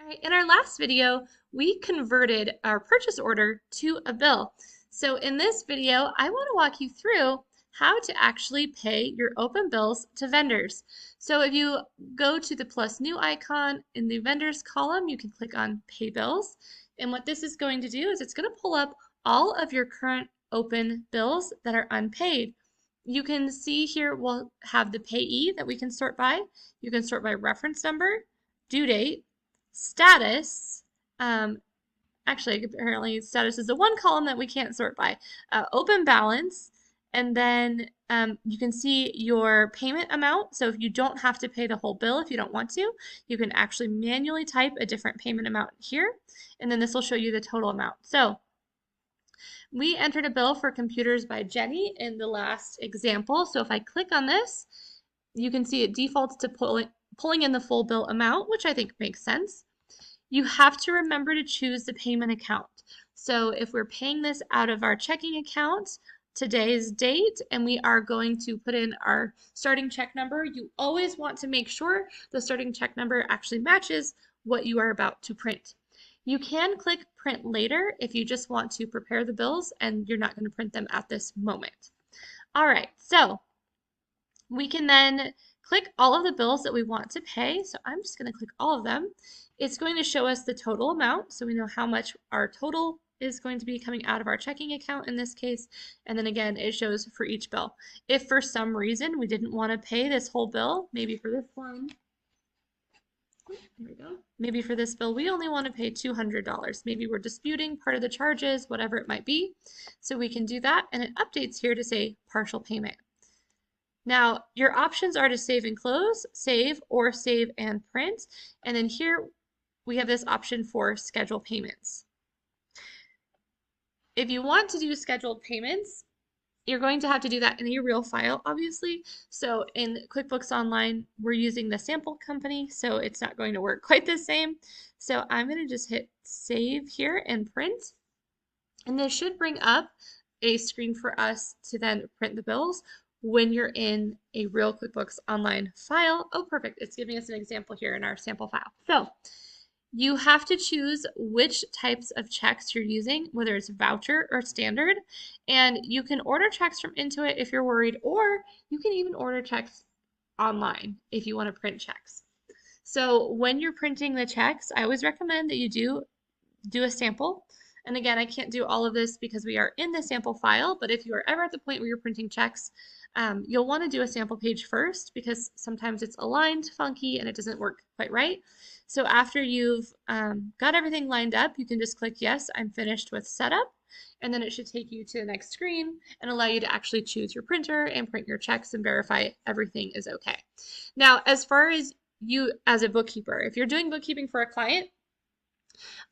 right, in our last video, we converted our purchase order to a bill. So in this video, I want to walk you through how to actually pay your open bills to vendors. So if you go to the plus new icon in the vendors column, you can click on pay bills. And what this is going to do is it's going to pull up all of your current open bills that are unpaid. You can see here we'll have the payee that we can sort by. You can sort by reference number, due date, status. Actually, apparently status is the one column that we can't sort by. Open balance, and then you can see your payment amount. So if you don't have to pay the whole bill if you don't want to, you can actually manually type a different payment amount here, and then this will show you the total amount. So we entered a bill for computers by Jenny in the last example. So if I click on this, you can see it defaults to pulling in the full bill amount, which I think makes sense. You have to remember to choose the payment account. So if we're paying this out of our checking account, today's date, and we are going to put in our starting check number, you always want to make sure the starting check number actually matches what you are about to print. You can click print later if you just want to prepare the bills and you're not going to print them at this moment. All right, so we can then click all of the bills that we want to pay. So I'm just going to click all of them. It's going to show us the total amount, so we know how much our total is going to be coming out of our checking account in this case. And then again, it shows for each bill. If for some reason we didn't want to pay this whole bill, maybe for this one, there we go. Maybe for this bill, we only want to pay $200. Maybe we're disputing part of the charges, whatever it might be. So we can do that, and it updates here to say partial payment. Now, your options are to save and close, save, or save and print. And then here we have this option for schedule payments. If you want to do scheduled payments, you're going to have to do that in a real file, obviously. So in QuickBooks Online, we're using the sample company, so it's not going to work quite the same. So I'm going to just hit save here and print. And this should bring up a screen for us to then print the bills when you're in a real QuickBooks Online file. Oh, perfect. It's giving us an example here in our sample file. So you have to choose which types of checks you're using, whether it's voucher or standard, and you can order checks from Intuit if you're worried, or you can even order checks online if you want to print checks. So when you're printing the checks, I always recommend that you do a sample. And again, I can't do all of this because we are in the sample file, but if you are ever at the point where you're printing checks, you'll want to do a sample page first because sometimes it's aligned funky and it doesn't work quite right. So after you've got everything lined up, you can just click yes, I'm finished with setup, and then it should take you to the next screen and allow you to actually choose your printer and print your checks and verify everything is okay. Now, as far as you as a bookkeeper, if you're doing bookkeeping for a client,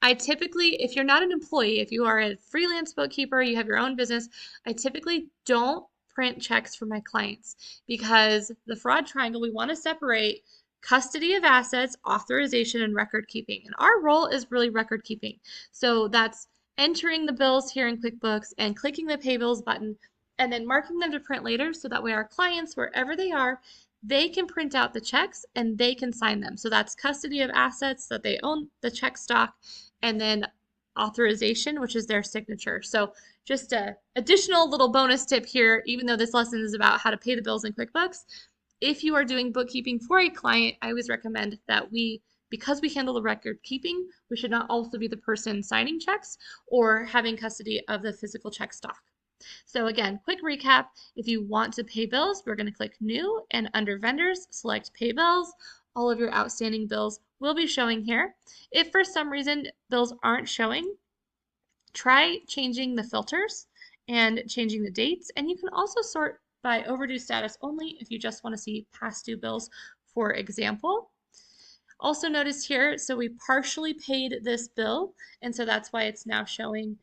I typically, if you're not an employee, if you are a freelance bookkeeper, you have your own business, I typically don't print checks for my clients because the fraud triangle, we want to separate custody of assets, authorization, and record keeping. And our role is really record keeping. So that's entering the bills here in QuickBooks and clicking the pay bills button and then marking them to print later so that way our clients, wherever they are, they can print out the checks and they can sign them. So that's custody of assets, that they own the check stock, and then authorization, which is their signature. So just an additional little bonus tip here, even though this lesson is about how to pay the bills in QuickBooks, if you are doing bookkeeping for a client, I always recommend that because we handle the record keeping, we should not also be the person signing checks or having custody of the physical check stock. So again, quick recap, if you want to pay bills, we're going to click new and under vendors, select pay bills. All of your outstanding bills will be showing here. If for some reason bills aren't showing, try changing the filters and changing the dates. And you can also sort by overdue status only if you just want to see past due bills, for example. Also notice here, so we partially paid this bill, and so that's why it's now showing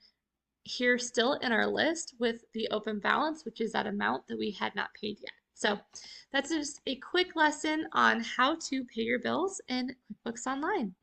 here still in our list with the open balance, which is that amount that we had not paid yet. So that's just a quick lesson on how to pay your bills in QuickBooks Online.